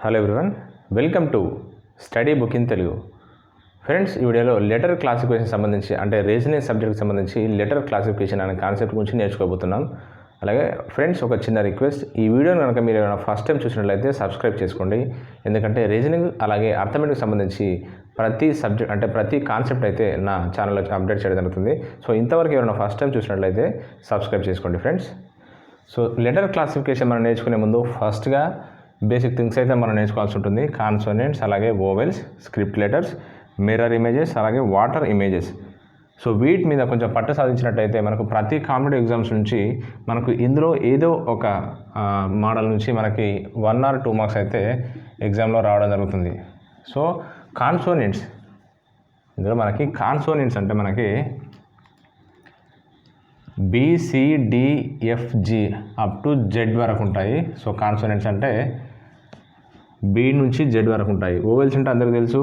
Hello everyone, welcome to study book in Telugu. Friends, ఈ వీడియోలో letter classification సంబంధించి అంటే రీజనింగ్ సబ్జెక్ట్కి సంబంధించి లెటర్ క్లాసిఫికేషన్ అనే కాన్సెప్ట్ గురించి నేర్చుకోబోతున్నాం. అలాగే ఫ్రెండ్స్, ఒక చిన్న రిక్వెస్ట్, ఈ వీడియోని కనుక మీరు ఏమైనా ఫస్ట్ టైం చూసినట్లయితే సబ్స్క్రైబ్ చేసుకోండి. ఎందుకంటే రీజనింగ్ అలాగే అర్థమెటిక్ సంబంధించి ప్రతి సబ్జెక్ట్ అంటే ప్రతి కాన్సెప్ట్ అయితే నా ఛానల్లో అప్డేట్ చేయడం జరుగుతుంది. సో ఇంతవరకు ఎవరైనా ఫస్ట్ టైం చూసినట్లయితే సబ్స్క్రైబ్ చేసుకోండి ఫ్రెండ్స్. సో లెటర్ క్లాసిఫికేషన్ మనం నేర్చుకునే ముందు ఫస్ట్గా బేసిక్ థింగ్స్ అయితే మనం నేర్చుకోవాల్సి ఉంటుంది. కాన్సోనెంట్స్, అలాగే vowels, script letters, mirror images, అలాగే వాటర్ ఇమేజెస్. సో వీటి మీద కొంచెం పట్టు సాధించినట్టయితే మనకు ప్రతి కాంపిటేటివ్ ఎగ్జామ్స్ నుంచి మనకు ఇందులో ఏదో ఒక మోడల్ నుంచి మనకి 1 or 2 మార్క్స్ అయితే ఎగ్జామ్లో రావడం జరుగుతుంది. సో కాన్సోనెంట్స్, ఇందులో మనకి కాన్సోనెంట్స్ అంటే మనకి BCDFG అప్ టు జెడ్ వరకు ఉంటాయి. సో కాన్సోనెంట్స్ అంటే B నుంచి Z వరకు ఉంటాయి. ఓవెల్స్ అంటే అందరికీ తెలుసు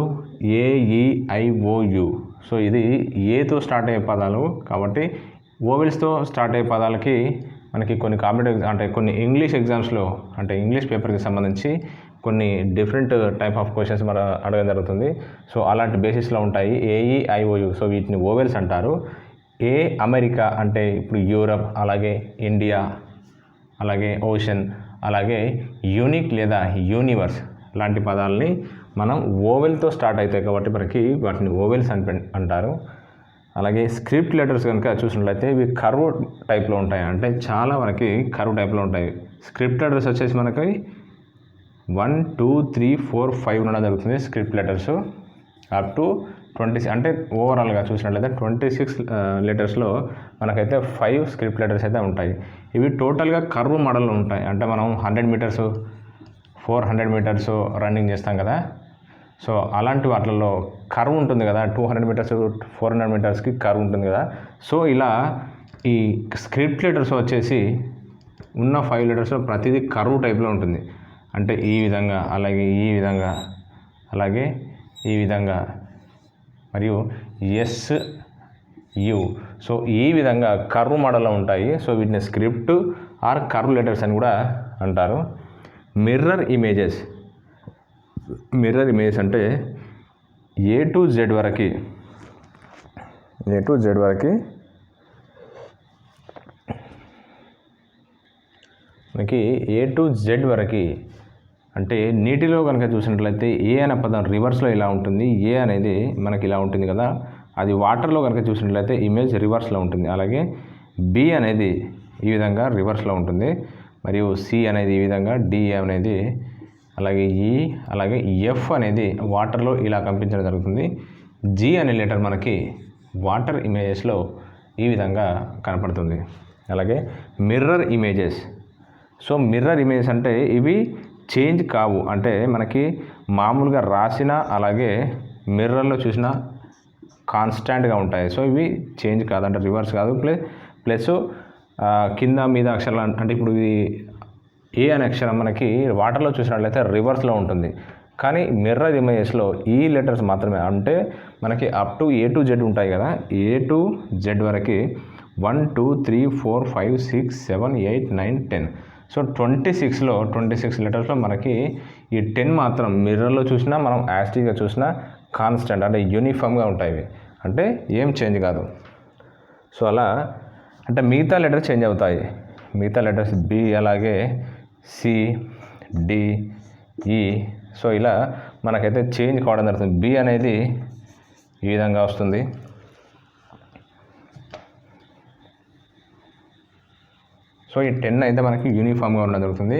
AEIOU. సో ఇది ఏతో స్టార్ట్ అయ్యే పదాలు కాబట్టి ఓవెల్స్తో స్టార్ట్ అయ్యే పదాలకి మనకి కొన్ని కాంపిటేటివ్ అంటే కొన్ని ఇంగ్లీష్ ఎగ్జామ్స్లో అంటే ఇంగ్లీష్ పేపర్కి సంబంధించి కొన్ని డిఫరెంట్ టైప్ ఆఫ్ క్వశ్చన్స్ మన అడగడం జరుగుతుంది. సో అలాంటి బేసిస్లో ఉంటాయి AEIOU. సో వీటిని ఓవెల్స్ అంటారు. అమెరికా అంటే ఇప్పుడు యూరప్, అలాగే ఇండియా, అలాగే ఓషన్, అలాగే యూనిక్ లేదా యూనివర్స్ లాంటి పదాలని మనం ఓవెల్తో స్టార్ట్ అవుతాయి కాబట్టి మనకి వాటిని ఓవెల్స్ అంటారు. అలాగే స్క్రిప్ట్ లెటర్స్ కనుక చూసినట్లయితే ఇవి కర్వ్ టైప్లో ఉంటాయి, అంటే చాలా మనకి కర్వ్ టైప్లో ఉంటాయి. స్క్రిప్ట్ లెటర్స్ వచ్చేసి మనకి 1, 2, 3, 4, 5 ఉండడం జరుగుతుంది. స్క్రిప్ట్ లెటర్స్ అప్ టు 26 అంటే ఓవరాల్గా చూసినట్లయితే 26 లెటర్స్లో మనకైతే 5 స్క్రిప్ట్ లెటర్స్ అయితే ఉంటాయి. ఇవి టోటల్గా కర్వ్ మోడల్లో ఉంటాయి. అంటే మనం 100 మీటర్స్ 400 మీటర్స్ రన్నింగ్ చేస్తాం కదా, సో అలాంటి వాటిల్లో కర్వ్ ఉంటుంది కదా, 200 మీటర్స్ 400 మీటర్స్కి కర్వ్ ఉంటుంది కదా. సో ఇలా ఈ స్క్రిప్ట్ లెటర్స్ వచ్చేసి ఉన్న 5 లెటర్స్లో ప్రతిదీ కర్వ్ టైప్లో ఉంటుంది. అంటే ఈ విధంగా, అలాగే ఈ విధంగా, అలాగే ఈ విధంగా, మరియు SU. సో ఈ విధంగా కర్వ్ మోడల్లో ఉంటాయి. సో వీటిని స్క్రిప్ట్ ఆర్ కర్వ్ లెటర్స్ అని కూడా అంటారు. మిర్రర్ ఇమేజెస్ అంటే A to Z వరకు మనకి A to Z వరకు అంటే నీటిలో కనుక చూసినట్లయితే ఏ అనే పదం రివర్స్లో ఇలా ఉంటుంది, ఏ అనేది మనకి ఇలా ఉంటుంది కదా. అది వాటర్లో కనుక చూసినట్లయితే ఇమేజ్ రివర్స్లో ఉంటుంది. అలాగే B అనేది ఈ విధంగా రివర్స్లో ఉంటుంది, మరియు C అనేది ఈ విధంగా, D అనేది, అలాగే E, అలాగే F అనేది వాటర్లో ఇలా కనిపించడం జరుగుతుంది. G అనే లెటర్ మనకి వాటర్ ఇమేజెస్లో ఈ విధంగా కనపడుతుంది. అలాగే mirror images. So mirror images అంటే ఇవి చేంజ్ కావు, అంటే మనకి మామూలుగా రాసిన అలాగే మిర్రర్లో చూసిన కాన్స్టాంట్గా ఉంటాయి. సో ఇవి చేంజ్ కాదు, అంటే రివర్స్ కాదు. ప్లస్ కింద మీద అక్షరాలు అంటే ఇప్పుడు ఇది ఏ అనే అక్షరం మనకి వాటర్లో చూసినట్లయితే రివర్స్లో ఉంటుంది, కానీ మిర్రర్ ఇమేజెస్లో ఈ లెటర్స్ మాత్రమే, అంటే మనకి up to A to Z ఉంటాయి కదా, A to Z వరకు 1, 2, 3, 4, 5, 6, 7, 8, 9, 10. సో 26 లెటర్స్లో మనకి ఈ 10 మాత్రం మిర్రర్లో చూసినా మనం యాస్టీగా చూసినా కాన్స్టెంట్ అంటే యూనిఫామ్గా ఉంటాయి, అంటే ఏం చేంజ్ కాదు. సో అలా అంటే మిగతా లెటర్స్ చేంజ్ అవుతాయి. మిగతా లెటర్స్ B, అలాగే C, D, E. సో ఇలా మనకైతే చేంజ్ కావడం జరుగుతుంది. B అనేది ఈ విధంగా వస్తుంది. సో ఈ 10 అయితే మనకి యూనిఫామ్గా ఉండడం జరుగుతుంది.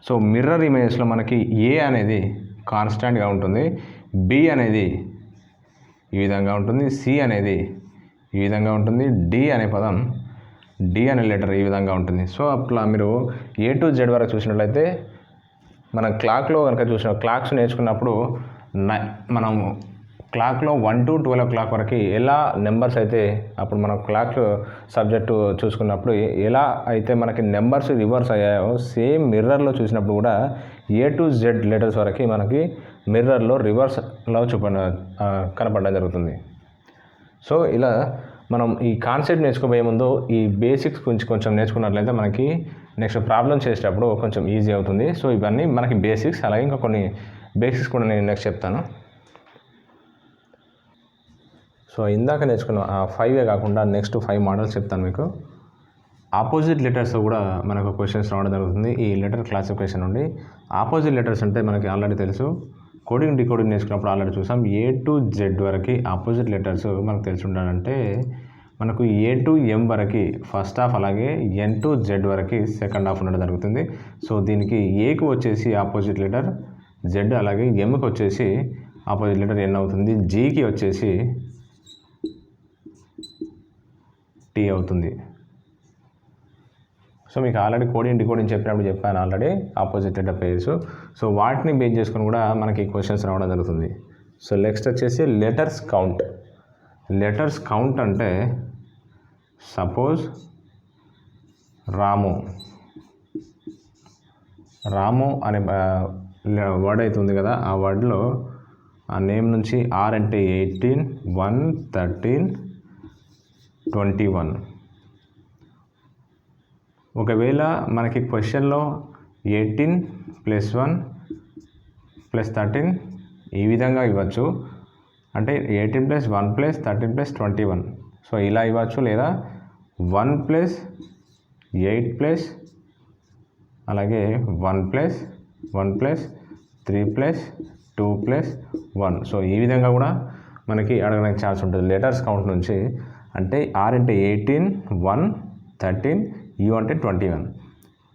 సో మిర్రర్ ఇమేజెస్లో మనకి A అనేది కాన్స్టాంట్గా ఉంటుంది, B అనేది ఈ విధంగా ఉంటుంది, C అనేది ఈ విధంగా ఉంటుంది, D అనే పదం, D అనే లెటర్ ఈ విధంగా ఉంటుంది. సో అట్లా మీరు A to Z వరకు చూసినట్లయితే మనం క్లాక్లో కనుక క్లాక్స్ నేర్చుకున్నప్పుడు మనం క్లాక్లో 1 to 12 o'clock వరకు ఎలా నెంబర్స్ అయితే అప్పుడు మనం క్లాక్ సబ్జెక్టు చూసుకున్నప్పుడు ఎలా అయితే మనకి నెంబర్స్ రివర్స్ అయ్యాయో సేమ్ మిర్రర్లో చూసినప్పుడు కూడా A to Z లెటర్స్ వరకు మనకి మిర్రర్లో రివర్స్లో కనపడడం జరుగుతుంది. సో ఇలా మనం ఈ కాన్సెప్ట్ నేర్చుకోబోయే ముందు ఈ బేసిక్స్ గురించి కొంచెం నేర్చుకున్నట్లయితే మనకి నెక్స్ట్ ప్రాబ్లమ్ చేసేటప్పుడు కొంచెం ఈజీ అవుతుంది. సో ఇవన్నీ మనకి బేసిక్స్. అలాగే ఇంకా కొన్ని బేసిక్స్ కూడా నేను నెక్స్ట్ చెప్తాను. సో ఇందాక నేర్చుకున్న 5 కాకుండా నెక్స్ట్ 5 మోడల్స్ చెప్తాను మీకు. ఆపోజిట్ లెటర్స్ కూడా మనకు క్వశ్చన్స్ రావడం జరుగుతుంది ఈ లెటర్ క్లాసిఫికేషన్ నుండి. ఆపోజిట్ లెటర్స్ అంటే మనకి ఆల్రెడీ తెలుసు, కోడింగ్ డికోడింగ్ నేర్చుకున్నప్పుడు ఆల్రెడీ చూసాం. A to Z వరకు ఆపోజిట్ లెటర్స్ మనకు తెలిసి ఉండాలంటే మనకు A to M వరకు ఫస్ట్ హాఫ్, అలాగే N to Z వరకు సెకండ్ హాఫ్ ఉండడం జరుగుతుంది. సో దీనికి Aకి వచ్చేసి ఆపోజిట్ లెటర్ Z, అలాగే Mకి వచ్చేసి ఆపోజిట్ లెటర్ N అవుతుంది, Gకి వచ్చేసి T అవుతుంది. సో మీకు ఆల్రెడీ కోడింగ్ డికోడింగ్ చెప్పినప్పుడు చెప్పాను already opposite letter pairs. So వాటిని బేస్ చేసుకొని కూడా మనకి క్వశ్చన్స్ రావడం జరుగుతుంది. సో నెక్స్ట్ వచ్చేసి లెటర్స్ కౌంట్. లెటర్స్ కౌంట్ అంటే సపోజ్ రాము అనే వర్డ్ అవుతుంది కదా, ఆ వర్డ్లో ఆ నేమ్ నుంచి R అంటే 18, 1, 13, 21. ఒకవేళ మనకి క్వశ్చన్లో 18 + 1 + 13 ఈ విధంగా ఇవ్వచ్చు. అంటే 18 + 1 + 13 + 21. సో ఇలా ఇవ్వచ్చు, లేదా 1 + 8 అలాగే 1 + 1 + 3 + 2 + 1. సో ఈ విధంగా కూడా మనకి అడగడానికి ఛాన్స్ ఉంటుంది లెటర్స్ కౌంట్ నుంచి. అంటే R అంటే 18, 1, 13, U అంటే 21.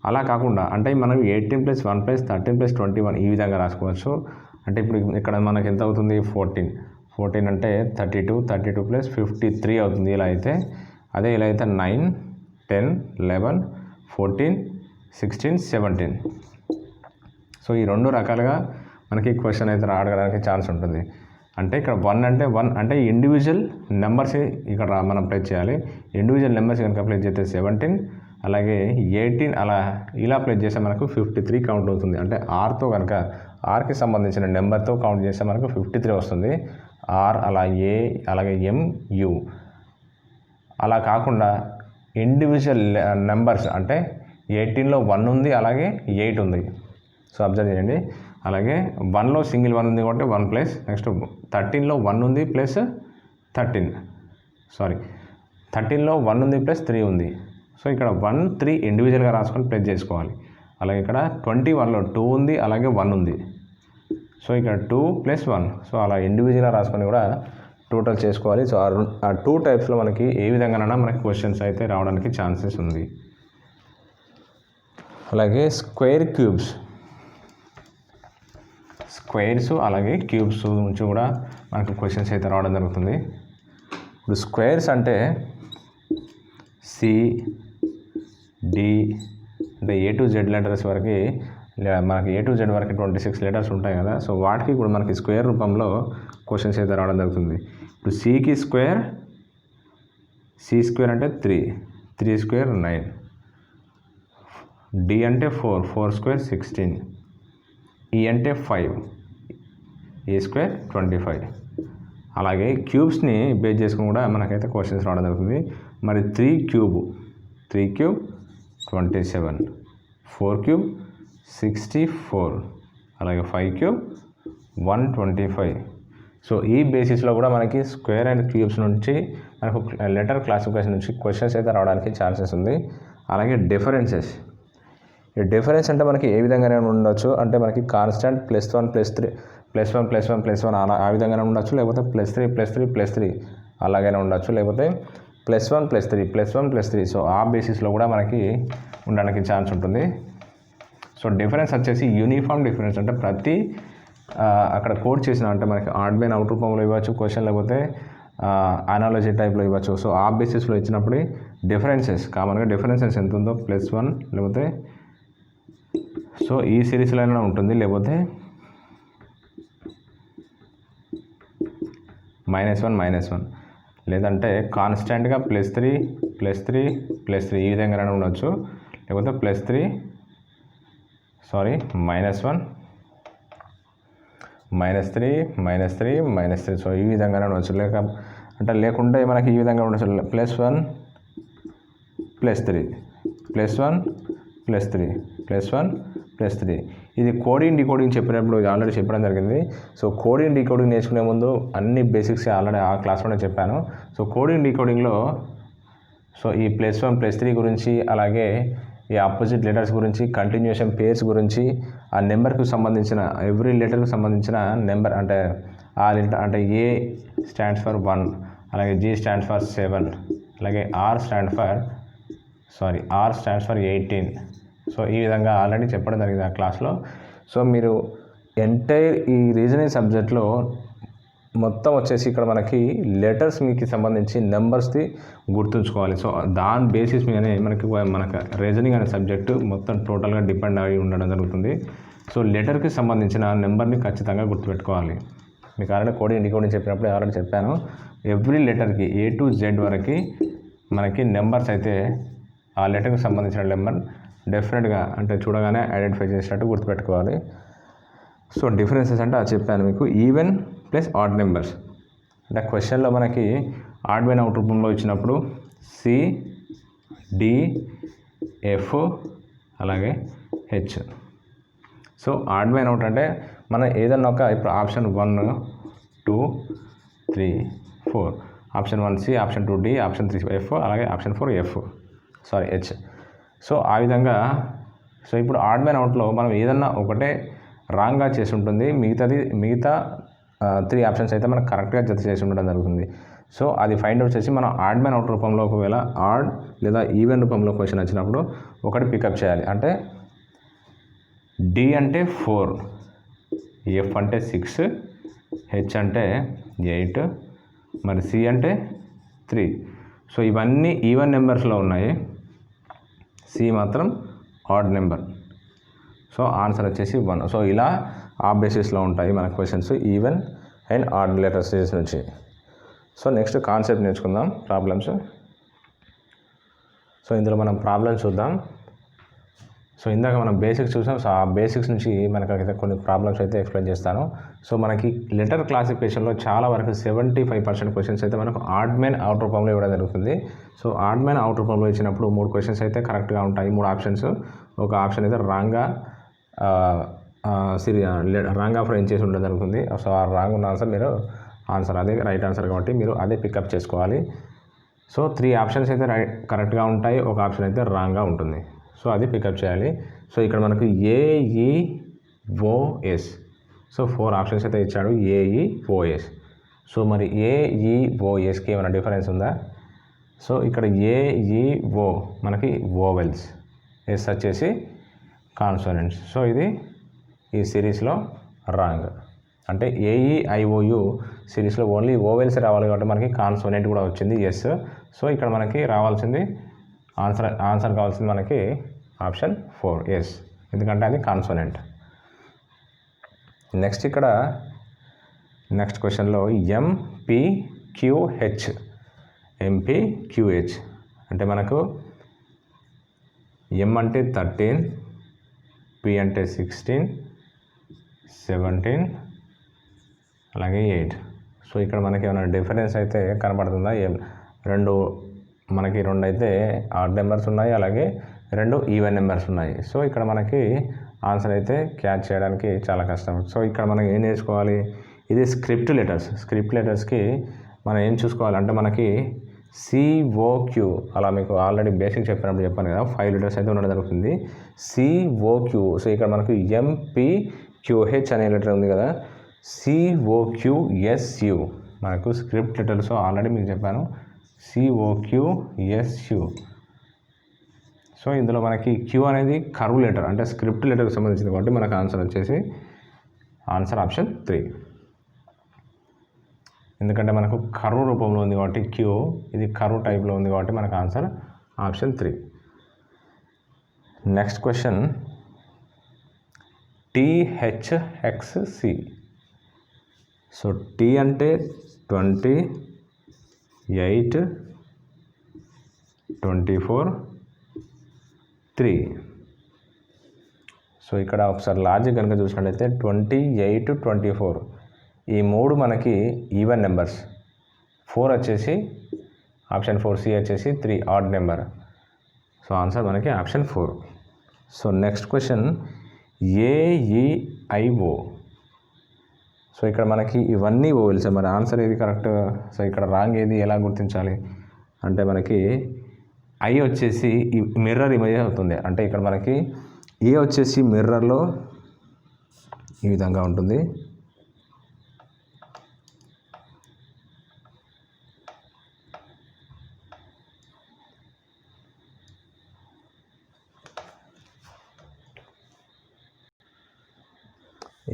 అలా కాకుండా అంటే మనం 18 + 1 + 13 + 21 ఈ విధంగా రాసుకోవచ్చు. అంటే ఇప్పుడు ఇక్కడ మనకి ఎంత అవుతుంది 14 అంటే 32 + 53 అవుతుంది ఇలా అయితే. అదే ఇలా అయితే 9, 10, 11, 14, 16, 17. సో ఈ రెండు రకాలుగా మనకి క్వశ్చన్ అయితే అడగడానికి ఛాన్స్ ఉంటుంది. అంటే ఇక్కడ 1 అంటే ఇండివిజువల్ నెంబర్స్ ఇక్కడ మనం ప్లేస్ చేయాలి. ఇండివిజువల్ నెంబర్స్ కనుక ప్లేస్ చేస్తే 17, అలాగే 18 అలా ఇలా ప్లేస్ చేస్తే మనకు 53 కౌంట్ అవుతుంది. అంటే ఆర్తో కనుక ఆర్కి సంబంధించిన నెంబర్తో కౌంట్ చేస్తే మనకు 53 వస్తుంది. ఆర్ అలా ఏ అలాగే M, U. అలా కాకుండా ఇండివిజువల్ నెంబర్స్ అంటే 18లో 1 ఉంది, అలాగే 8 ఉంది. సో అబ్జర్వ్ చేయండి. అలాగే 1లో సింగిల్ 1 ఉంది కాబట్టి 1 ప్లస్, నెక్స్ట్ 13లో 1 ఉంది ప్లస్ 13లో 1 ఉంది ప్లస్ 3 ఉంది. సో ఇక్కడ 1, 3 ఇండివిజువల్గా రాసుకొని ప్లేస్ చేసుకోవాలి. అలాగే ఇక్కడ 21లో 2 ఉంది, అలాగే 1 ఉంది. సో ఇక్కడ 2 + 1. సో అలా ఇండివిజువల్గా రాసుకొని కూడా టోటల్ చేసుకోవాలి. సో ఆ 2 టైప్స్లో మనకి ఏ విధంగానైనా మనకి క్వశ్చన్స్ అయితే రావడానికి ఛాన్సెస్ ఉంది. అలాగే స్క్వేర్స్ అలాగే క్యూబ్స్ నుంచి కూడా మనకు క్వశ్చన్స్ అయితే రావడం జరుగుతుంది. ఇప్పుడు స్క్వేర్స్ అంటే C, D అంటే A to Z లెటర్స్ వరకు మనకి A to Z వరకు 26 లెటర్స్ ఉంటాయి కదా. సో వాటికి కూడా మనకి స్క్వేర్ రూపంలో క్వశ్చన్స్ అయితే రావడం జరుగుతుంది. ఇప్పుడు Cకి స్క్వేర్, C² అంటే 3² 9, D అంటే 4² 16, E అంటే 5, A² 25. అలాగే క్యూబ్స్ని బేస్ చేసుకుని కూడా మనకైతే క్వశ్చన్స్ రావడం జరుగుతుంది. మరి 3³ 27, 4³ 64, అలాగే 5³ 125. సో ఈ బేసిస్లో కూడా మనకి స్క్వేర్ అండ్ క్యూబ్స్ నుంచి మనకు లెటర్ క్లాసిఫికేషన్ నుంచి క్వశ్చన్స్ అయితే రావడానికి ఛాన్సెస్ ఉంది. అలాగే డిఫరెన్సెస్. ఈ డిఫరెన్స్ అంటే మనకి ఏ విధంగానే ఉండొచ్చు. అంటే మనకి కాన్స్టెంట్ +1 +3 +1 +1 +1 అలా ఆ విధంగానే ఉండొచ్చు, లేకపోతే +3 +3 +3 అలాగైనా ఉండొచ్చు, లేకపోతే +1 +3 +1 +3. సో ఆ బేసిస్లో కూడా మనకి ఉండడానికి ఛాన్స్ ఉంటుంది. సో డిఫరెన్స్ వచ్చేసి యూనిఫామ్ డిఫరెన్స్ అంటే ప్రతి అక్కడ కోడ్ చేసిన అంటే మనకి ఆడ్ బై అవుట్ రూపంలో ఇవ్వచ్చు క్వశ్చన్, లేకపోతే అనాలజీ టైప్లో ఇవ్వచ్చు. సో ఆ బేసిస్లో ఇచ్చినప్పుడు డిఫరెన్సెస్ కామన్గా డిఫరెన్సెస్ ఎంత ఉందో +1 లేకపోతే సో ఈ సిరీస్లో అయినా ఉంటుంది, లేకపోతే -1 లేదంటే కాన్స్టెంట్గా +3 +3 +3 ఈ విధంగానే ఉండొచ్చు, లేకపోతే -1 -3 -3 -3. సో ఈ విధంగానే ఉండొచ్చు. అంటే లేకుంటే మనకి ఈ విధంగా ఉండొచ్చు +1 +3 +1 +3 +1 +3. ఇది కోడింగ్ డీకోడింగ్ చెప్పినప్పుడు ఆల్రెడీ చెప్పడం జరిగింది. సో కోడింగ్ డీకోడింగ్ నేర్చుకునే ముందు అన్ని బేసిక్స్ ఆల్రెడీ ఆ క్లాస్లోనే చెప్పాను. సో కోడింగ్ డీకోడింగ్లో సో ఈ +1 +3 గురించి, అలాగే ఈ ఆపోజిట్ లెటర్స్ గురించి, కంటిన్యూషన్ పేర్స్ గురించి, ఆ నెంబర్కి సంబంధించిన ఎవ్రీ లెటర్కి సంబంధించిన నెంబర్ అంటే ఆ లెటర్ అంటే ఏ స్టాండ్స్ ఫర్ 1, అలాగే G స్టాండ్స్ ఫర్ 7, అలాగే R స్టాండ్స్ ఫర్ 18. సో ఈ విధంగా ఆల్రెడీ చెప్పడం జరిగింది ఆ క్లాస్లో. సో మీరు ఎంటైర్ ఈ రీజనింగ్ సబ్జెక్ట్లో మొత్తం వచ్చేసి ఇక్కడ మనకి లెటర్స్ మీకు సంబంధించి నెంబర్స్ది గుర్తుంచుకోవాలి. సో దాని బేసిస్ మీదనే మనకు రీజనింగ్ అనే సబ్జెక్టు మొత్తం టోటల్గా డిపెండ్ అయి ఉండడం జరుగుతుంది. సో లెటర్కి సంబంధించిన నెంబర్ని ఖచ్చితంగా గుర్తుపెట్టుకోవాలి. మీకు ఆల్రెడీ కోడింగ్ డీకోడింగ్ చెప్పినప్పుడు ఆల్రెడీ చెప్పాను. ఎవ్రీ లెటర్కి A to Z వరకు మనకి నెంబర్స్ అయితే ఆ లెటర్కి సంబంధించిన నెంబర్ డెఫినెట్గా అంటే చూడగానే ఐడెంటిఫై చేసినట్టు గుర్తుపెట్టుకోవాలి. సో డిఫరెన్సెస్ అంటే అది చెప్పాను మీకు. ఈవెన్ ప్లస్ ఆడ్ నెంబర్స్ అంటే క్వశ్చన్లో మనకి ఆడ్ బై అవుట్ రూపంలో ఇచ్చినప్పుడు C, D, F అలాగే H. So odd by out అంటే మనం ఏదన్నా ఒక ఇప్పుడు option 1, 2, 3, 4, option 1 C, option 2 D, option 3 F అలాగే ఆప్షన్ 4 H. సో ఆ విధంగా సో ఇప్పుడు ఆడ్ బై అవుట్లో మనం ఏదన్నా ఒకటే రాంగ్గా చేసి ఉంటుంది, మిగతా 3 ఆప్షన్స్ అయితే మనకు కరెక్ట్గా జత చేసి ఉండడం జరుగుతుంది. సో అది ఫైండ్ అవుట్ చేసి మనం ఆడ్ బై అవుట్ రూపంలో ఒకవేళ ఆడ్ లేదా ఈవెన్ రూపంలో క్వశ్చన్ వచ్చినప్పుడు ఒకటి పికప్ చేయాలి. అంటే D అంటే 4, F అంటే 6, H అంటే 8, మరి C అంటే 3. సో ఇవన్నీ ఈవెన్ నెంబర్స్లో ఉన్నాయి, C మాత్రం ఆడ్ నెంబర్. సో ఆన్సర్ వచ్చేసి 1. సో ఇలా ఆ బేసిస్లో ఉంటాయి మన questions even and odd letters నుంచి. సో నెక్స్ట్ కాన్సెప్ట్ నేర్చుకుందాం, ప్రాబ్లమ్స్. సో ఇందులో మనం ప్రాబ్లమ్స్ చూద్దాం. సో ఇందాక మనం బేసిక్స్ చూసాం. సో ఆ బేసిక్స్ నుంచి మనకైతే కొన్ని ప్రాబ్లమ్స్ అయితే ఎక్స్ప్లెయిన్ చేస్తాను. సో మనకి లెటర్ క్లాసిఫికేషన్లో చాలా వరకు 75% క్వశ్చన్స్ అయితే మనకు ఆడ్ మెన్ అవుట్ రూపంలో ఇవ్వడం జరుగుతుంది. సో ఆడ్ మెన్ అవుట్ రూపంలో ఇచ్చినప్పుడు 3 క్వశ్చన్స్ అయితే కరెక్ట్గా ఉంటాయి, 3 ఆప్షన్స్. ఒక ఆప్షన్ అయితే రాంగ్గా రాంగ్గా ఫ్రేమ్ చేసి ఉండడం జరుగుతుంది. సో ఆ రాంగ్ ఉన్న ఆన్సర్ మీరు ఆన్సర్ అదే రైట్ ఆన్సర్ కాబట్టి మీరు అదే పికప్ చేసుకోవాలి. సో 3 ఆప్షన్స్ అయితే కరెక్ట్గా ఉంటాయి, ఒక ఆప్షన్ అయితే రాంగ్గా ఉంటుంది. సో అది పికప్ చేయాలి. సో ఇక్కడ మనకు AEOS. సో 4 ఆప్షన్స్ అయితే ఇచ్చాడు AEOS. సో మరి AEOSకి ఏమైనా డిఫరెన్స్ ఉందా? సో ఇక్కడ AEO మనకి వోవెల్స్, ఎస్ వచ్చేసి కాన్సోనెంట్స్. సో ఇది ఈ సిరీస్లో రాంగ్. అంటే AEIOU సిరీస్లో ఓన్లీ వోవెల్స్ రావాలి కాబట్టి మనకి కాన్సోనెంట్ కూడా వచ్చింది ఎస్. సో ఇక్కడ మనకి రావాల్సింది ఆన్సర్ కావాల్సింది మనకి ఆప్షన్ 4 ఎస్, ఎందుకంటే అది కాన్సోనెంట్. నెక్స్ట్ ఇక్కడ నెక్స్ట్ క్వశ్చన్లో MPQH అంటే మనకు M అంటే 13, P అంటే 16, 17 అలాగే 8. సో ఇక్కడ మనకి ఏమైనా డిఫరెన్స్ అయితే కనబడుతుందా? మనకి 2 అయితే ఆడ్ నెంబర్స్ ఉన్నాయి, అలాగే 2 ఈవెన్ నెంబర్స్ ఉన్నాయి. సో ఇక్కడ మనకి ఆన్సర్ అయితే క్యాచ్ చేయడానికి చాలా కష్టం. సో ఇక్కడ మనం ఏం నేర్చుకోవాలి? ఇది స్క్రిప్ట్ లెటర్స్కి మనం ఏం చూసుకోవాలంటే మనకి COQ అలా మీకు ఆల్రెడీ బేసిక్ చెప్పినప్పుడు చెప్పాను కదా, 5 లెటర్స్ అయితే ఉండడం జరుగుతుంది. COQ. సో ఇక్కడ మనకు MPQH అనే లెటర్ ఉంది కదా, COQSU మనకు స్క్రిప్ట్ లెటర్స్ ఆల్రెడీ మీకు చెప్పాను, COQSU. సో ఇందులో మనకి Q అనేది కర్వ్ లెటర్ అంటే స్క్రిప్ట్ లెటర్కి సంబంధించింది కాబట్టి మనకు ఆన్సర్ వచ్చేసి ఆన్సర్ ఆప్షన్ 3. ఎందుకంటే మనకు కర్వ్ రూపంలో ఉంది కాబట్టి Q, ఇది కర్వ్ టైప్లో ఉంది కాబట్టి మనకు answer option 3. Next question THXC. So T అంటే 28, 24, 3. సో ఇక్కడ ఒకసారి లాజిక్ కనుక చూసినట్లయితే 28, 24 ఈ 3 మనకి ఈవెన్ నెంబర్స్. 4 వచ్చేసి ఆప్షన్ 4 సి వచ్చేసి 3 ఆడ్ నెంబర్. సో ఆన్సర్ మనకి option 4. So next question AEIO. So ఇక్కడ మనకి ఇవన్నీ ఓవెల్స్. మరి ఆన్సర్ ఏది కరెక్ట్? సో ఇక్కడ రాంగ్ ఏది, ఎలా గుర్తించాలి అంటే మనకి ఐ వచ్చేసి మిర్రర్ ఇమేజ్ అవుతుంది. అంటే ఇక్కడ మనకి ఏ వచ్చేసి మిర్రర్లో ఈ విధంగా ఉంటుంది.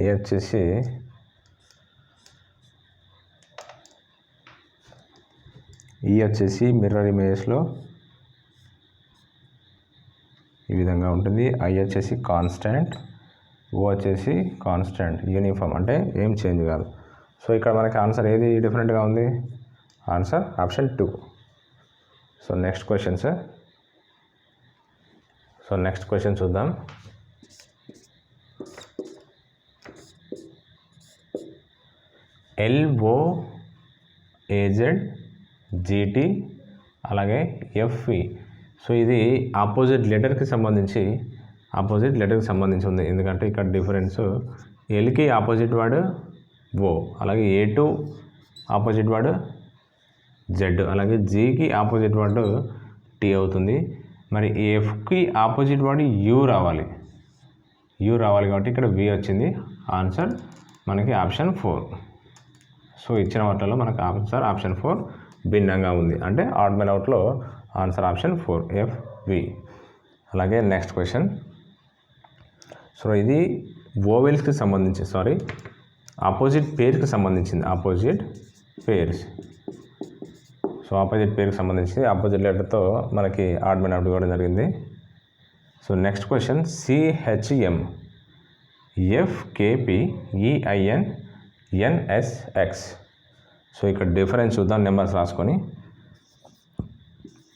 ఏ వచ్చేసి ఈ వచ్చేసి మిర్రర్ ఇమేజెస్లో ఈ విధంగా ఉంటుంది. ఐ వచ్చేసి కాన్స్టెంట్, ఓ వచ్చేసి కాన్స్టెంట్, యూనిఫామ్ అంటే ఏం చేంజ్ కాదు. సో ఇక్కడ మనకి ఆన్సర్ ఏది డిఫరెంట్గా ఉంది? Answer option 2. So next question చూద్దాం. LOAZ GT అలాగే FE. సో ఇది ఆపోజిట్ లెటర్కి సంబంధించి ఉంది. ఎందుకంటే ఇక్కడ డిఫరెన్స్ ఎల్కి ఆపోజిట్ వర్డ్ ఓ, అలాగే A2 ఆపోజిట్ వర్డ్ జెడ్, అలాగే జీకి ఆపోజిట్ వర్డ్ టీ అవుతుంది. మరి ఎఫ్కి ఆపోజిట్ వర్డ్ యూ రావాలి కాబట్టి ఇక్కడ వి వచ్చింది. ఆన్సర్ మనకి ఆప్షన్ 4. సో ఇచ్చిన వాటిలో మనకు ఆన్సర్ ఆప్షన్ 4 భిన్నంగా ఉంది. అంటే ఆడ్ మెన్ అవుట్లో ఆన్సర్ ఆప్షన్ 4 FV. అలాగే నెక్స్ట్ క్వశ్చన్. సో ఇది ఓవెల్స్కి సంబంధించి ఆపోజిట్ పేర్కి సంబంధించింది. ఆపోజిట్ పేర్కి సంబంధించి ఆపోజిట్ లెటర్తో మనకి ఆడ్ మెన్ అవుట్ ఇవ్వడం జరిగింది. So next question CHM FKP EIN NSX. So ఇక్కడ డిఫరెన్స్ చూద్దాం. నెంబర్స్ రాసుకొని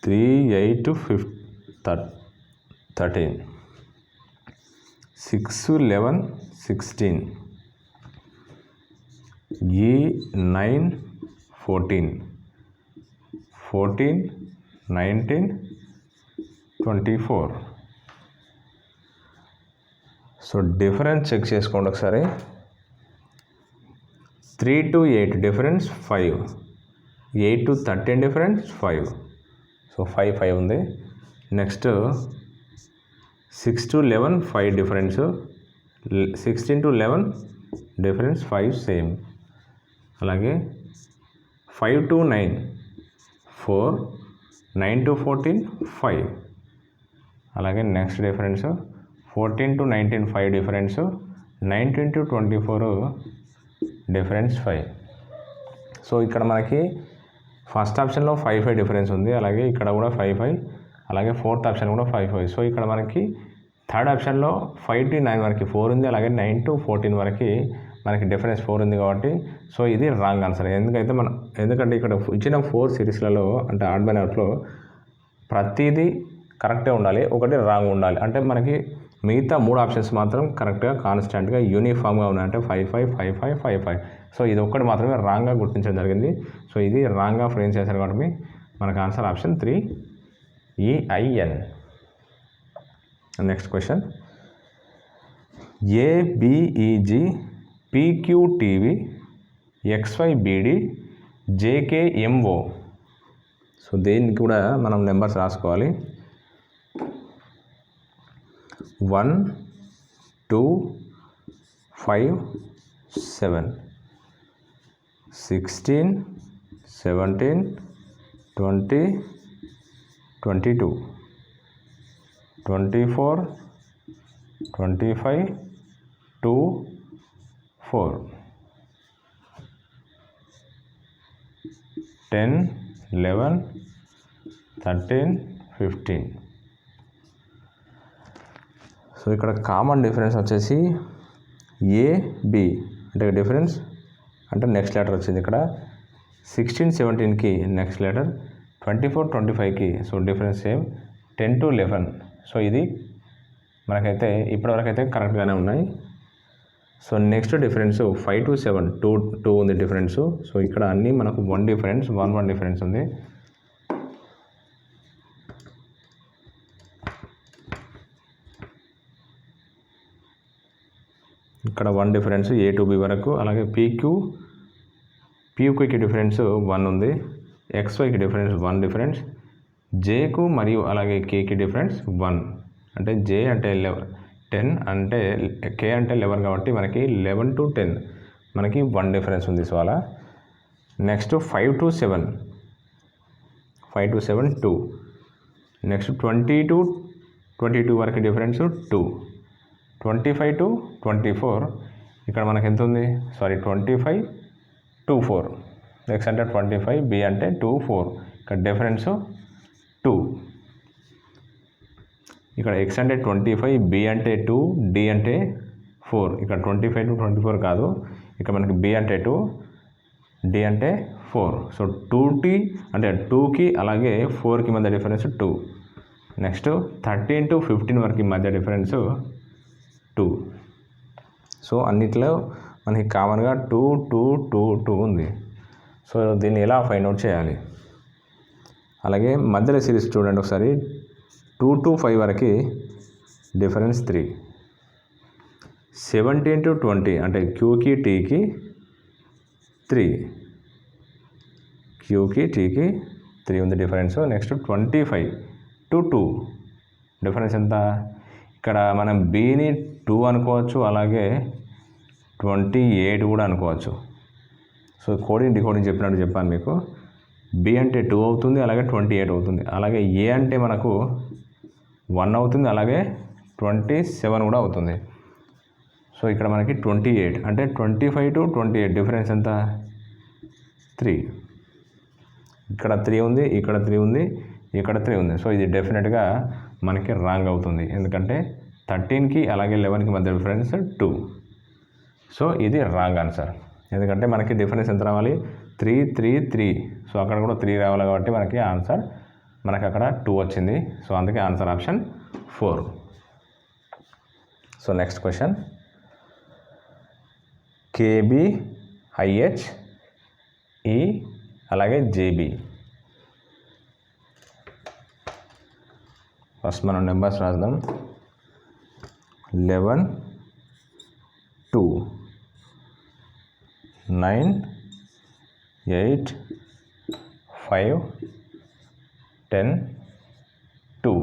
3, 8, 13, 6, 11, 16, E9, 14, 19, 24. సో డిఫరెన్స్ చెక్ చేసుకోండి ఒకసారి. 3 to 8 difference 5, 8 to 13 difference 5. So 5 ఉంది. Next 6 to 11 5 difference, 16 to 11 difference 5 same. అలాగే 5 to 9 4, 9 to 14 5. అలాగే next difference 14 to 19 5 difference, 19 to 24 difference 5. So ఇక్కడ మనకి ఫస్ట్ ఆప్షన్లో 5 డిఫరెన్స్ ఉంది. అలాగే ఇక్కడ కూడా 5, అలాగే ఫోర్త్ ఆప్షన్ కూడా 5. సో ఇక్కడ మనకి థర్డ్ ఆప్షన్లో 5 to 9 వరకు 4 ఉంది. అలాగే 9 to 14 వరకు మనకి డిఫరెన్స్ 4 ఉంది కాబట్టి సో ఇది రాంగ్ ఆన్సర్. ఎందుకంటే ఇక్కడ ఇచ్చిన 4 సిరీస్లలో అంటే ఆడ్ మెన్ అవుట్లో ప్రతిదీ కరెక్టే ఉండాలి, ఒకటి రాంగ్ ఉండాలి. అంటే మనకి మిగతా 3 ఆప్షన్స్ మాత్రం కరెక్ట్గా కాన్స్టెంట్గా యూనిఫామ్గా ఉన్నాయంటే 5. సో ఇది ఒక్కటి మాత్రమే రాంగ్గా గుర్తించడం జరిగింది. సో ఇది రాంగ్గా ఫ్రేమ్ చేశారు కాబట్టి మనకు answer option 3 EIN. Next question ABEG PQTV XYBD JKMO. So దేనికి కూడా మనం నెంబర్స్ రాసుకోవాలి. 1, 2, 5, 7, 16, 17, 20, 22, 24, 25, 2, 4, 10, 11, 13, 15. సో ఇక్కడ కామన్ డిఫరెన్స్ వచ్చేసి AB అంటే డిఫరెన్స్ అంటే నెక్స్ట్ లెటర్ వచ్చింది. ఇక్కడ 16, 17కి నెక్స్ట్ లెటర్, 24, 25కి so difference same, 10 to 11. So ఇది మనకైతే ఇప్పటివరకు అయితే కరెక్ట్గానే ఉన్నాయి. సో నెక్స్ట్ డిఫరెన్స్ 5 to 7 2 ఉంది డిఫరెన్స్. సో ఇక్కడ అన్నీ మనకు 1 డిఫరెన్స్ 1 డిఫరెన్స్ ఉంది. ఇక్కడ 1 డిఫరెన్స్ A to B వరకు. అలాగే PQకి డిఫరెన్స్ 1 ఉంది. XYకి డిఫరెన్స్ 1 డిఫరెన్స్. Jకు మరియు అలాగే Kకి డిఫరెన్స్ 1. అంటే J అంటే 10 అంటే K అంటే 11 కాబట్టి మనకి 11 to 10 మనకి 1 డిఫరెన్స్ ఉంది. సో అలా నెక్స్ట్ 5 to 7 2. నెక్స్ట్ 20 to 22 వరకు డిఫరెన్స్ 2. 25 to 24 ఇక్కడ మనకి ఎంత ఉంది? 25 to 4. X అంటే 25, B అంటే 2, 4 ఇక్కడ డిఫరెన్స్ 2. ఇక్కడ X అంటే 25, B అంటే 2, D అంటే 4. ఇక్కడ 25 to 24 కాదు, ఇక్కడ మనకి B అంటే 2, D అంటే 4. సో 2కి అంటే 2కి అలాగే 4కి మధ్య డిఫరెన్స్ 2. నెక్స్ట్ 13 to 15 వరకు మధ్య డిఫరెన్స్ 2. సో అన్నిట్లో మనకి కామన్గా 2, 2, 2, 2 ఉంది. సో దీన్ని ఎలా ఫైండ్ అవుట్ చేయాలి? అలాగే మధ్యలో సిరీస్ చూడండి ఒకసారి. 2 to 5 వరకు డిఫరెన్స్ 3. 17 to 20 అంటే Qకి Tకి 3. Qకి Tకి 3 ఉంది డిఫరెన్స్. నెక్స్ట్ 25 to 2 డిఫరెన్స్ ఎంత? ఇక్కడ మనం Bని 2 అనుకోవచ్చు, అలాగే 28 కూడా అనుకోవచ్చు. సో కోడింగ్ డికోడింగ్ చెప్పినట్టు చెప్పాను మీకు. B అంటే 2 అవుతుంది, అలాగే 28 అవుతుంది. అలాగే A అంటే మనకు 1 అవుతుంది, అలాగే 27 కూడా అవుతుంది. సో ఇక్కడ మనకి 28 అంటే 25 to 28 డిఫరెన్స్ ఎంత? 3. ఇక్కడ 3 ఉంది, ఇక్కడ 3 ఉంది, ఇక్కడ 3 ఉంది. సో ఇది డెఫినెట్గా మనకి రాంగ్ అవుతుంది, ఎందుకంటే 13కి అలాగే 11కి మధ్య డిఫరెన్స్ 2. సో ఇది రాంగ్ ఆన్సర్, ఎందుకంటే మనకి డిఫరెన్స్ ఎంత రావాలి? 3, 3, 3. సో అక్కడ కూడా 3 రావాలి కాబట్టి మనకి ఆన్సర్ మనకి అక్కడ 2 వచ్చింది. సో అందుకే answer option 4. So next question, KB, IH, E అలాగే JB. ఫస్ట్ మనం నెంబర్స్ రాద్దాం. 11, 2, 9, 8, 5, 10, 2.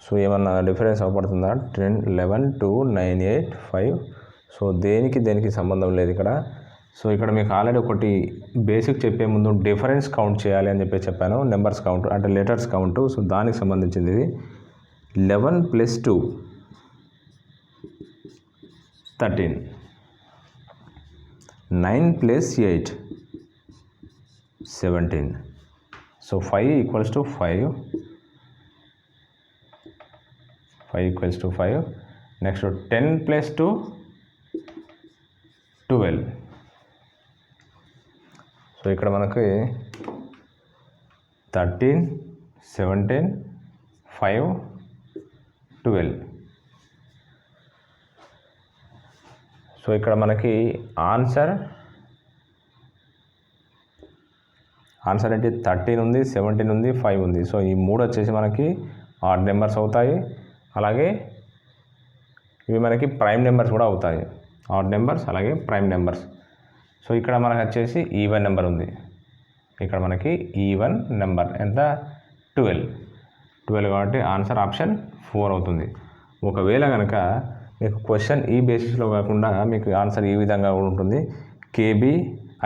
సో ఏమన్నా డిఫరెన్స్ అవపడుతుందా? 10, 11, 2, 9, 8, 5. సో దేనికి సంబంధం లేదు ఇక్కడ. సో ఇక్కడ మీకు ఆల్రెడీ ఒకటి బేసిక్ చెప్పే ముందు డిఫరెన్స్ కౌంట్ చేయాలి అని చెప్పాను. నెంబర్స్ కౌంట్ అంటే లెటర్స్ కౌంట్. సో దానికి సంబంధించింది ఇది. 11 + 2 13. 9 + 8 17. సో 5 = 5. 5 = 5. నెక్స్ట్ 10 + 2 12. సో ఇక్కడ మనకి 13, 17, 5, 12. సో ఇక్కడ మనకి ఆన్సర్ అంటే 13 ఉంది, 17 ఉంది, 5 ఉంది. సో ఈ 3 వచ్చేసి మనకి ఆడ్ నెంబర్స్ అవుతాయి, అలాగే ఇవి మనకి ప్రైమ్ నెంబర్స్ కూడా అవుతాయి. ఆడ్ నెంబర్స్ అలాగే ప్రైమ్ నెంబర్స్. సో ఇక్కడ మనకు వచ్చేసి ఈవెన్ నెంబర్ ఉంది. ఇక్కడ మనకి ఈవెన్ నెంబర్ ఎంత? 12 కాబట్టి ఆన్సర్ ఆప్షన్ 4 అవుతుంది. ఒకవేళ కనుక మీకు క్వశ్చన్ ఈ బేసిస్లో కాకుండా మీకు ఆన్సర్ ఈ విధంగా కూడా ఉంటుంది. KB,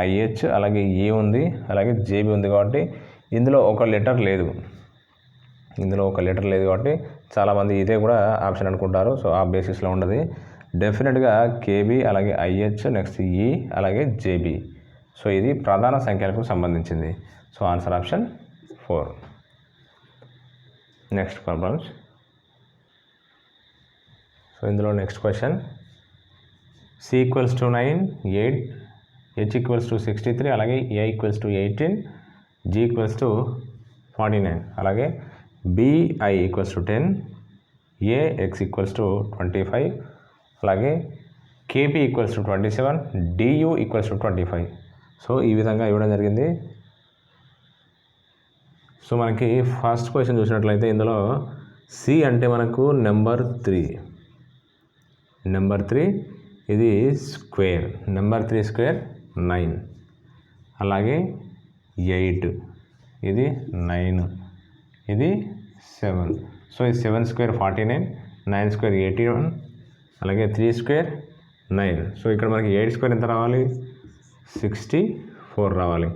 IH అలాగే E ఉంది, అలాగే JB ఉంది కాబట్టి ఇందులో ఒక లెటర్ లేదు. కాబట్టి చాలామంది ఇదే కూడా ఆప్షన్ అనుకుంటారు. సో ఆ బేసిస్లో ఉండదు. డెఫినెట్గా KB అలాగే IH, నెక్స్ట్ E అలాగే JB. సో ఇది ప్రధాన సంఖ్యలకు సంబంధించింది. So answer option 4. Next problems. So ఇందులో నెక్స్ట్ క్వశ్చన్, C = 9, 8, H = 63, అలాగే A = 18, G = 49, అలాగే BI = 10, AX = 25, అలాగే K KP equals to 27, DU equals to 25. So ఈ విధంగా ఇవ్వడం జరిగింది. సో మనకి ఫస్ట్ క్వశ్చన్ చూసినట్లయితే ఇందులో సి అంటే మనకు నెంబర్ 3, ఇది స్క్వేర్, నెంబర్ 3 స్క్వేర్ 9, అలాగే 8, ఇది 9, ఇది 7. సో ఇది 7 స్క్వేర్ 49, 9 స్క్వేర్ 81, అలాగే 3 స్క్వేర్ 9. సో ఇక్కడ మనకి 8 స్క్వేర్ ఎంత రావాలి, 64 రావాలి.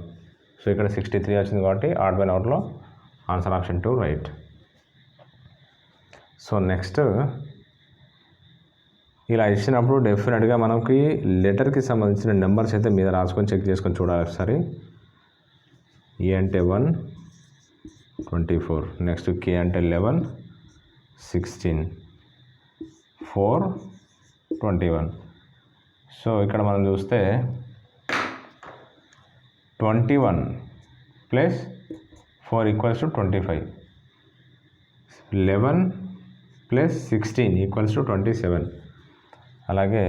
సో ఇక్కడ 63 వచ్చింది కాబట్టి ఆడ్ బై అవుట్లో answer option 2 right. So next ఇలా ఇచ్చినప్పుడు డెఫినెట్గా మనకి లెటర్కి సంబంధించిన నెంబర్స్ అయితే మీద రాసుకొని చెక్ చేసుకొని చూడాలి ఒకసారి. ఏ అంటే 1, 24, నెక్స్ట్ కే అంటే 11, 16, 4, 21. సో ఇక్కడ మనం చూస్తే 21 plus 4 equals to 25, 11 plus 16 equals to 27, అలాగే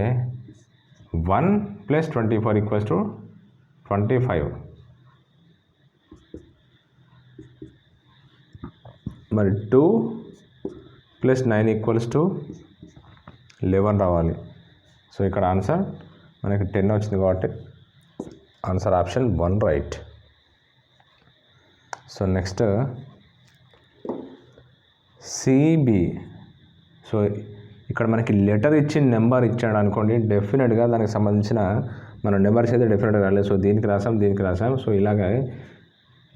1 ప్లస్ 24 ఈక్వల్స్ టు 25. మరి 2 ప్లస్ 9 ఈక్వల్స్ టు 11 రావాలి. సో ఇక్కడ ఆన్సర్ మనకి 10 వచ్చింది కాబట్టి answer option 1 right. So next CB. So ఇక్కడ మనకి లెటర్ ఇచ్చి నెంబర్ ఇచ్చాడు అనుకోండి, డెఫినెట్గా దానికి సంబంధించిన మన నెంబర్స్ అయితే డెఫినెట్గా రాలేదు. సో దీనికి రాసాం. సో ఇలాగే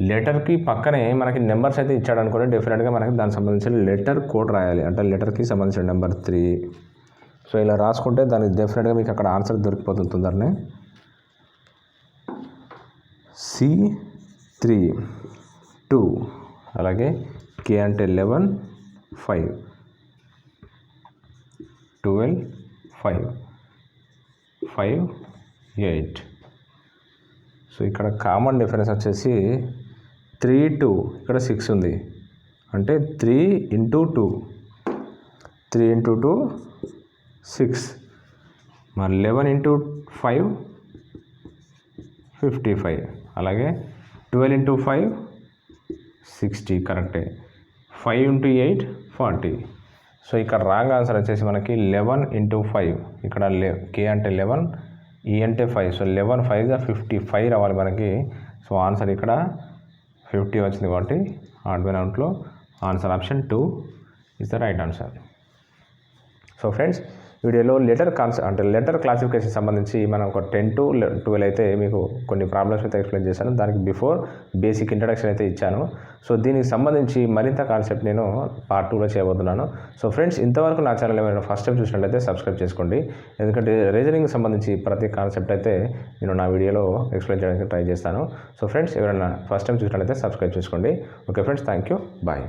లెటర్కి పక్కనే మనకి నెంబర్స్ అయితే ఇచ్చాడు అనుకోండి, డెఫినెట్గా మనకి దానికి సంబంధించిన లెటర్ కోడ్ రాయాలి, అంటే లెటర్కి సంబంధించిన నెంబర్ 3. సో ఇలా రాసుకుంటే దానికి డెఫినెట్గా మీకు అక్కడ ఆన్సర్ దొరికిపోతుంది తొందరనే. C3 2, అలాగే కే అంటే 11, 5, 12, 5, 8. సో ఇక్కడ కామన్ డిఫరెన్స్ వచ్చేసి 3 2, ఇక్కడ 6 ఉంది, అంటే 3 into 2, 6, మరి 11 into 5 55, అలాగే 12 into 5 60 కరెక్టే, 5 into 8 40. సో ఇక్కడ రాంగ్ ఆన్సర్ వచ్చేసి మనకి 11 into 5, ఇక్కడ కే అంటే 11, ఈ అంటే 5. సో 11 5 55 రావాలి మనకి. సో ఆన్సర్ ఇక్కడ 50 వచ్చింది కాబట్టి ఆడ్ బై అవుట్లో answer option 2 is the right answer. So friends, వీడియోలో లెటర్ క్లాసిఫికేషన్ సంబంధించి మనం ఒక 10 to 12 అయితే మీకు కొన్ని ప్రాబ్లమ్స్ అయితే ఎక్స్ప్లెయిన్ చేశాను. దానికి బిఫోర్ బేసిక్ ఇంట్రడక్షన్ అయితే ఇచ్చాను. సో దీనికి సంబంధించి మరింత కాన్సెప్ట్ నేను పార్ట్ 2లో చేయబోతున్నాను. సో ఫ్రెండ్స్, ఇంతవరకు నా ఛానల్ ఏమైనా ఫస్ట్ టైం చూసినట్లయితే సబ్స్క్రైబ్ చేసుకోండి, ఎందుకంటే రీజనింగ్ సంబంధించి ప్రతి కాన్సెప్ట్ అయితే నేను నా వీడియోలో ఎక్స్ప్లెయిన్ చేయడానికి ట్రై చేస్తాను. సో ఫ్రెండ్స్, ఎవరైనా ఫస్ట్ టైం చూసినట్లయితే సబ్స్క్రైబ్ చేసుకోండి. Okay friends, thank you, bye.